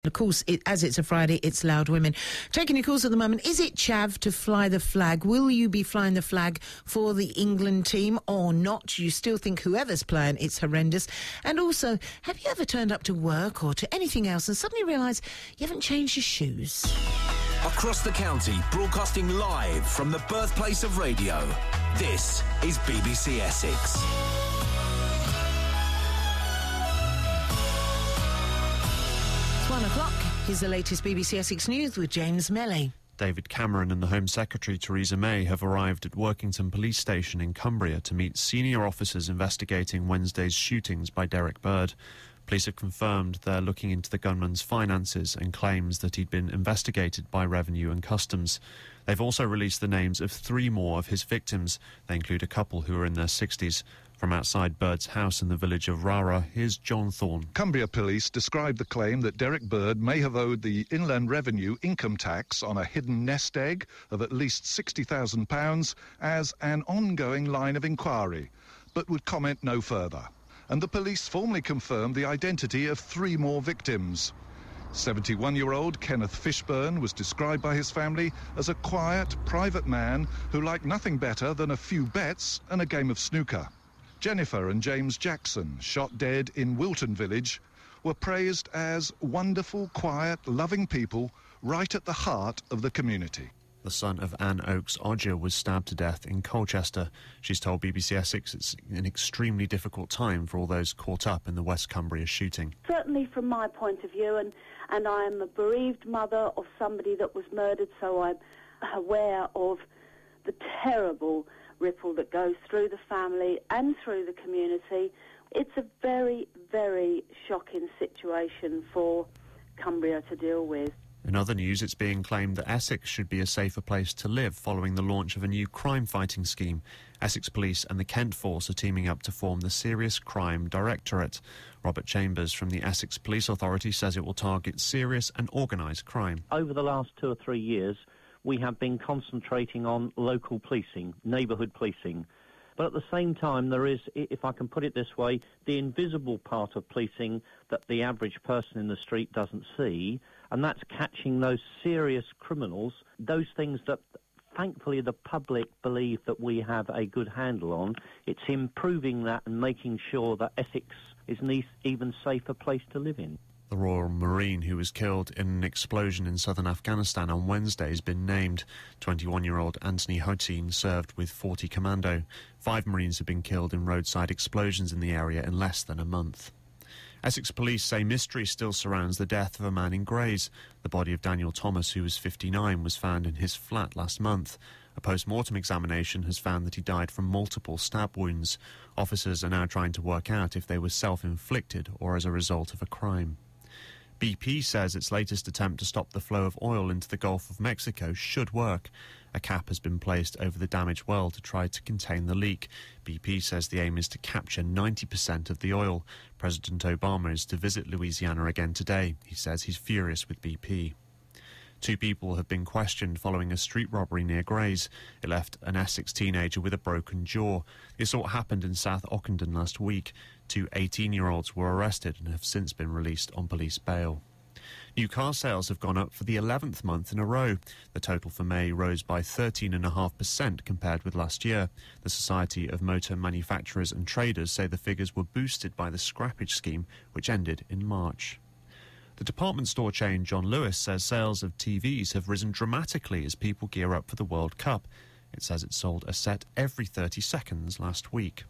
Of course, as it's a Friday, it's Loud Women. Taking your calls at the moment, is it chav to fly the flag? Will you be flying the flag for the England team or not? You still think whoever's playing, it's horrendous? And also, have you ever turned up to work or to anything else and suddenly realised you haven't changed your shoes? Across the county, broadcasting live from the birthplace of radio, this is BBC Essex. It's 1 o'clock. Here's the latest BBC Essex News with James Melley. David Cameron and the Home Secretary Theresa May have arrived at Workington Police Station in Cumbria to meet senior officers investigating Wednesday's shootings by Derek Bird. Police have confirmed they're looking into the gunman's finances and claims that he'd been investigated by Revenue and Customs. They've also released the names of 3 more of his victims. They include a couple who are in their 60s. From outside Bird's house in the village of Rara, here's John Thorne. Cumbria police described the claim that Derek Bird may have owed the Inland Revenue income tax on a hidden nest egg of at least £60,000 as an ongoing line of inquiry, but would comment no further. And the police formally confirmed the identity of 3 more victims. 71-year-old Kenneth Fishburn was described by his family as a quiet, private man who liked nothing better than a few bets and a game of snooker. Jennifer and James Jackson, shot dead in Wilton Village, were praised as wonderful, quiet, loving people right at the heart of the community. The son of Anne Oakes Odger was stabbed to death in Colchester. She's told BBC Essex it's an extremely difficult time for all those caught up in the West Cumbria shooting. Certainly from my point of view, and I am a bereaved mother of somebody that was murdered, so I'm aware of the terrible ripple that goes through the family and through the community. It's a very, very shocking situation for Cumbria to deal with. In other news, it's being claimed that Essex should be a safer place to live following the launch of a new crime-fighting scheme. Essex Police and the Kent Force are teaming up to form the Serious Crime Directorate. Robert Chambers from the Essex Police Authority says it will target serious and organised crime. Over the last 2 or 3 years, we have been concentrating on local policing, neighbourhood policing. But at the same time, there is, if I can put it this way, the invisible part of policing that the average person in the street doesn't see, and that's catching those serious criminals, those things that thankfully the public believe that we have a good handle on. It's improving that and making sure that Essex is an even safer place to live in. The Royal Marine who was killed in an explosion in southern Afghanistan on Wednesday has been named. 21-year-old Anthony Hotin served with 40 Commando. 5 Marines have been killed in roadside explosions in the area in less than a month. Essex police say mystery still surrounds the death of a man in Grays. The body of Daniel Thomas, who was 59, was found in his flat last month. A post-mortem examination has found that he died from multiple stab wounds. Officers are now trying to work out if they were self-inflicted or as a result of a crime. BP says its latest attempt to stop the flow of oil into the Gulf of Mexico should work. A cap has been placed over the damaged well to try to contain the leak. BP says the aim is to capture 90% of the oil. President Obama is to visit Louisiana again today. He says he's furious with BP. 2 people have been questioned following a street robbery near Grays. It left an Essex teenager with a broken jaw. The assault happened in South Ockenden last week. 2 18-year-olds were arrested and have since been released on police bail. New car sales have gone up for the 11th month in a row. The total for May rose by 13.5% compared with last year. The Society of Motor Manufacturers and Traders say the figures were boosted by the scrappage scheme, which ended in March. The department store chain John Lewis says sales of TVs have risen dramatically as people gear up for the World Cup. It says it sold a set every 30 seconds last week.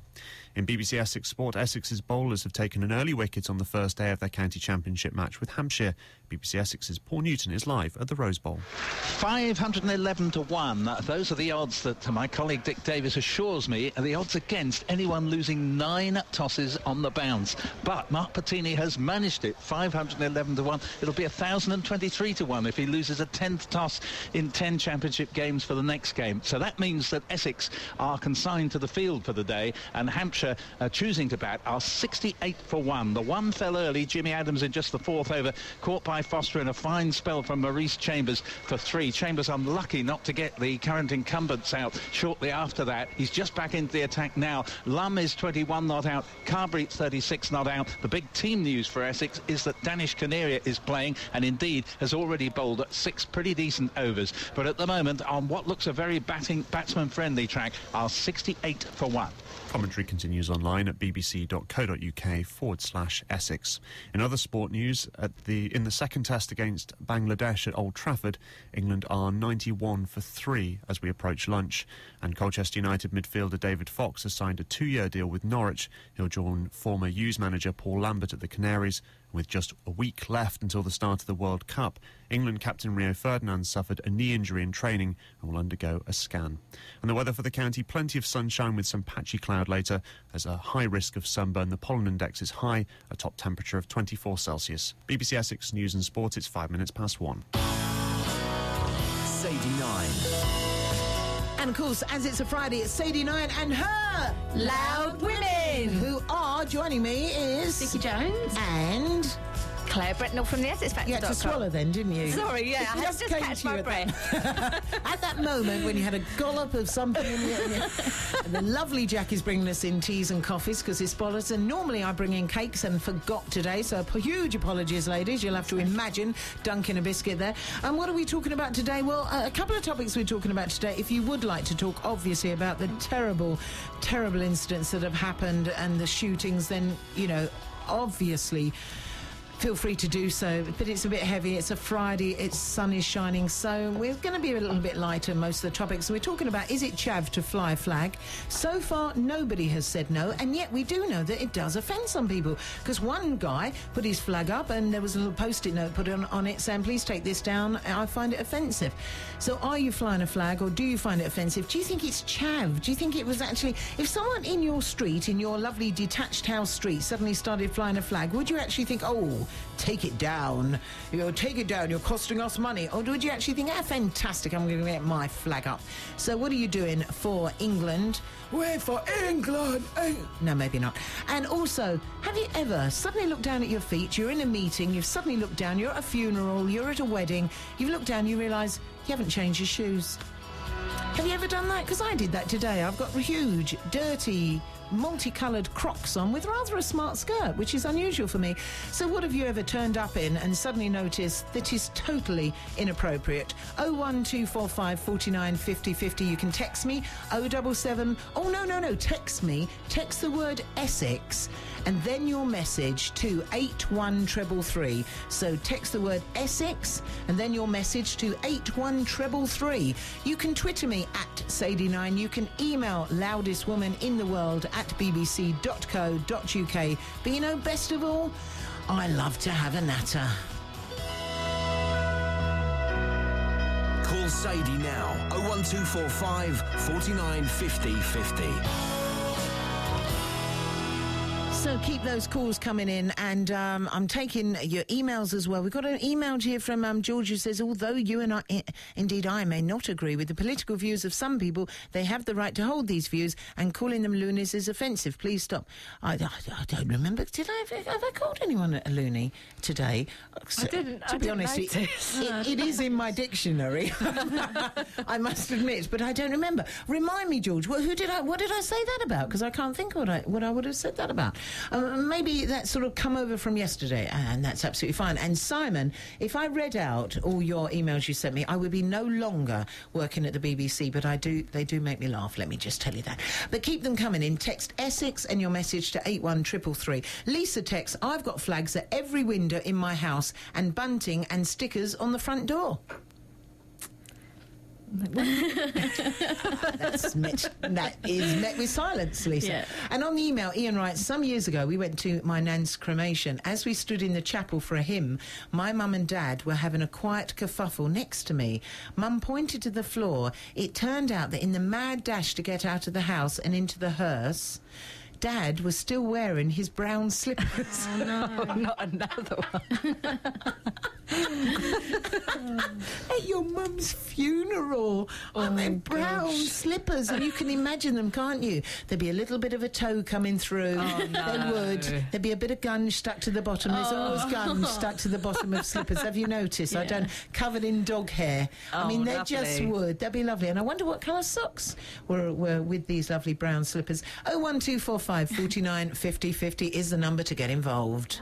In BBC Essex Sport, Essex's bowlers have taken an early wicket on the first day of their county championship match with Hampshire. BBC Essex's Paul Newton is live at the Rose Bowl. 511 to 1. Those are the odds that my colleague Dick Davis assures me are the odds against anyone losing 9 tosses on the bounce. But Mark Patini has managed it. 511 to 1. It'll be 1,023 to 1 if he loses a 10th toss in 10 championship games for the next game. So that means that Essex are consigned to the field for the day, and and Hampshire choosing to bat are 68 for 1. The one fell early. Jimmy Adams in just the 4th over, caught by Foster in a fine spell from Maurice Chambers for 3. Chambers unlucky not to get the current incumbents out shortly after that. He's just back into the attack now. Lum is 21 not out. Carberry 36 not out. The big team news for Essex is that Danish Canaria is playing and indeed has already bowled 6 pretty decent overs. But at the moment, on what looks a very batsman-friendly track, are 68 for 1. Commentary continues online at bbc.co.uk/Essex. In other sport news, in the second test against Bangladesh at Old Trafford, England are 91 for 3 as we approach lunch. And Colchester United midfielder David Fox has signed a 2-year deal with Norwich. He'll join former Hughes manager Paul Lambert at the Canaries. With just a week left until the start of the World Cup, England captain Rio Ferdinand suffered a knee injury in training and will undergo a scan. And the weather for the county, plenty of sunshine with some patchy cloud later. There's a high risk of sunburn. The pollen index is high, a top temperature of 24 Celsius. BBC Essex News and Sport, it's 1. Sadie 9. And of course, as it's a Friday, it's Sadie 9 and her Loud Women, who are joining me is Vicky Jones and Claire Bretnell from the Essex Factor. you had to swallow then, didn't you? Sorry, yeah, I had to just catch my breath. At that moment when you had a gollop of something in your... And the lovely Jack is bringing us in teas and coffees because it's bollocks, and normally I bring in cakes and forgot today, so huge apologies, ladies. You'll have to imagine dunking a biscuit there. And what are we talking about today? Well, a couple of topics we're talking about today. If you would like to talk, obviously, about the terrible, terrible incidents that have happened and the shootings, then, you know, obviously... feel free to do so, but it's a bit heavy. It's a Friday, it's sun is shining, so we're going to be a little bit lighter most of the topics. We're talking about, is it chav to fly a flag? So far, nobody has said no, and yet we do know that it does offend some people, because one guy put his flag up and there was a little post-it note put on it saying, please take this down, I find it offensive. So are you flying a flag, or do you find it offensive? Do you think it's chav? Do you think it was actually... If someone in your street, in your lovely detached house street, suddenly started flying a flag, would you actually think, oh, take it down, take it down, you're costing us money? Or would you actually think, fantastic, I'm going to get my flag up? So what are you doing for England? We're for England! No, maybe not. And also, have you ever suddenly looked down at your feet, you're in a meeting, you've suddenly looked down, you're at a funeral, you're at a wedding, you've looked down, you realise you haven't changed your shoes. Have you ever done that? Because I did that today. I've got huge, dirty, multicoloured Crocs on with rather a smart skirt, which is unusual for me. So what have you ever turned up in and suddenly noticed that is totally inappropriate? 01245 49 50 50. You can text me 077. Oh, no. Text me. Text the word Essex and then your message to 81333. So text the word Essex and then your message to 81333. You can Twitter me at Sadie9. You can email loudest woman in the world at bbc.co.uk. But you know, best of all, I love to have a natter. Call Sadie now, 01245 49 50 50. So keep those calls coming in, and I'm taking your emails as well. We've got an email here from George who says, although you and I may not agree with the political views of some people, they have the right to hold these views, and calling them loonies is offensive. Please stop. I don't remember. Have I called anyone a loony today? I didn't. To be honest, it is in my dictionary. I must admit, but I don't remember. Remind me, George. What did I say that about? Because I can't think what I would have said that about. Maybe that sort of come over from yesterday, and that's absolutely fine. And Simon, if I read out all your emails you sent me, I would be no longer working at the BBC, but they do make me laugh, let me just tell you that. But keep them coming in. Text Essex and your message to 81333. Lisa texts, I've got flags at every window in my house and bunting and stickers on the front door. That is met with silence, Lisa. Yeah. And on the email, Ian writes, some years ago we went to my nan's cremation. As we stood in the chapel for a hymn, my mum and dad were having a quiet kerfuffle next to me. Mum pointed to the floor. It turned out that in the mad dash to get out of the house and into the hearse, Dad was still wearing his brown slippers. Oh, no. Not another one. At your mum's funeral. Aren't they brown slippers? And you can imagine them, can't you? There'd be a little bit of a toe coming through. Oh, no. There would. There'd be a bit of gunge stuck to the bottom. There's always gunge stuck to the bottom of slippers. Have you noticed? Yeah. I don't. Covered in dog hair. I mean, they just would. They'd be lovely. And I wonder what colour socks were with these lovely brown slippers. 01245 49 50 50 is the number to get involved.